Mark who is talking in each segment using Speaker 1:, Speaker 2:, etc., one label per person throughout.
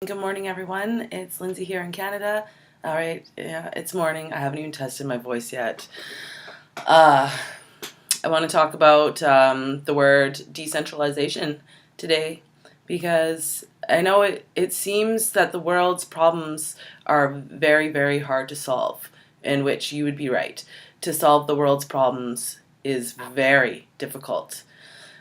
Speaker 1: Good morning, everyone. It's Lindsay here in Canada. All right, yeah, it's morning. I haven't even tested my voice yet. I want to talk about the word decentralization today because I know it seems that the world's problems are very, very hard to solve, in which you would be right. To solve the world's problems is very difficult.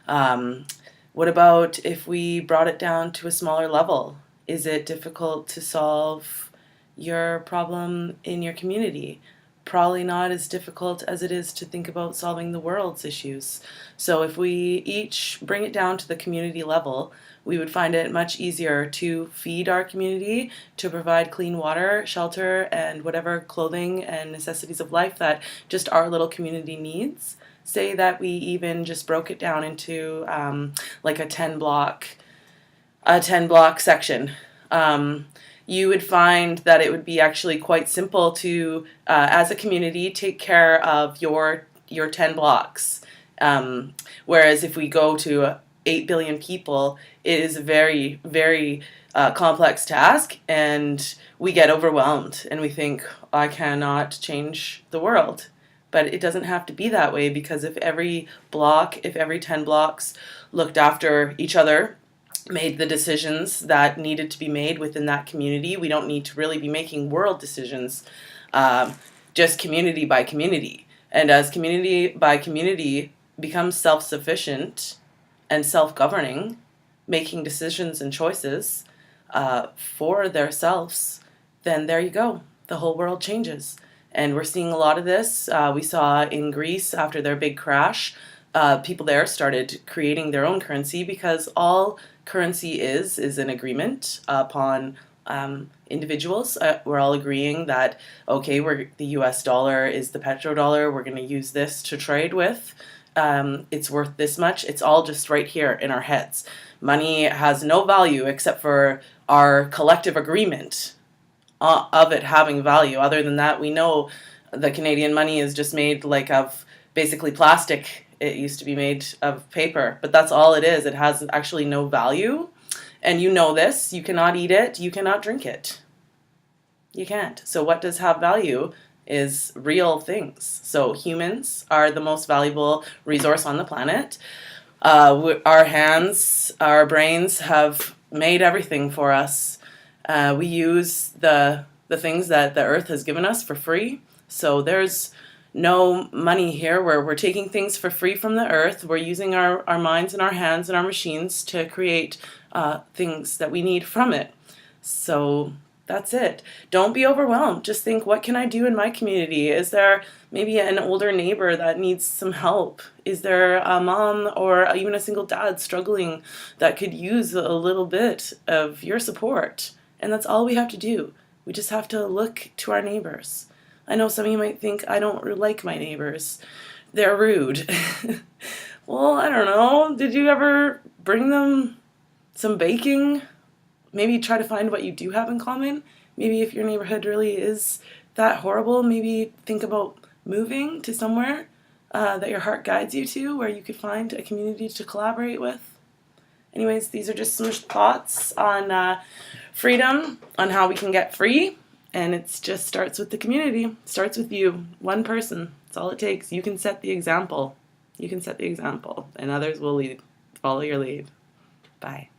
Speaker 1: What about if we brought it down to a smaller level? Is it difficult to solve your problem in your community? Probably not as difficult as it is to think about solving the world's issues. So if we each bring it down to the community level, we would find it much easier to feed our community, to provide clean water, shelter, and whatever clothing and necessities of life that just our little community needs. Say that we even just broke it down into like a 10 block section. You would find that it would be actually quite simple to, as a community, take care of your 10 blocks. Whereas if we go to 8 billion people, it is a very, very complex task, and we get overwhelmed and we think, I cannot change the world. But it doesn't have to be that way, because if every 10 blocks looked after each other, made the decisions that needed to be made within that community, we don't need to really be making world decisions, just community by community. And as community by community becomes self-sufficient and self-governing, making decisions and choices for themselves, then there you go. The whole world changes. And we're seeing a lot of this. We saw in Greece after their big crash, people there started creating their own currency, because all currency is an agreement upon individuals. We're all agreeing that, okay, the US dollar is the petrodollar. We're going to use this to trade with. It's worth this much. It's all just right here in our heads. Money has no value except for our collective agreement of it having value. Other than that, we know the Canadian money is just made like of basically plastic. It used to be made of paper, but that's all it is. It has actually no value. And you know this. You cannot eat it. You cannot drink it. You can't. So what does have value is real things. So humans are the most valuable resource on the planet. Our hands, our brains have made everything for us. We use the things that the earth has given us for free. So there's no money here where we're taking things for free from the earth. We're using our minds and our hands and our machines to create things that we need from it. So that's it. Don't be overwhelmed. Just think, what can I do in my community? Is there maybe an older neighbor that needs some help? Is there a mom or even a single dad struggling that could use a little bit of your support? And that's all we have to do. We just have to look to our neighbors. I know some of you might think, I don't like my neighbors. They're rude. Well, I don't know. Did you ever bring them some baking? Maybe try to find what you do have in common. Maybe if your neighborhood really is that horrible, maybe think about moving to somewhere that your heart guides you to, where you could find a community to collaborate with. Anyways, these are just some thoughts on freedom, on how we can get free. And it just starts with the community. It starts with you, one person. That's all it takes. You can set the example. You can set the example, and others will follow your lead. Bye.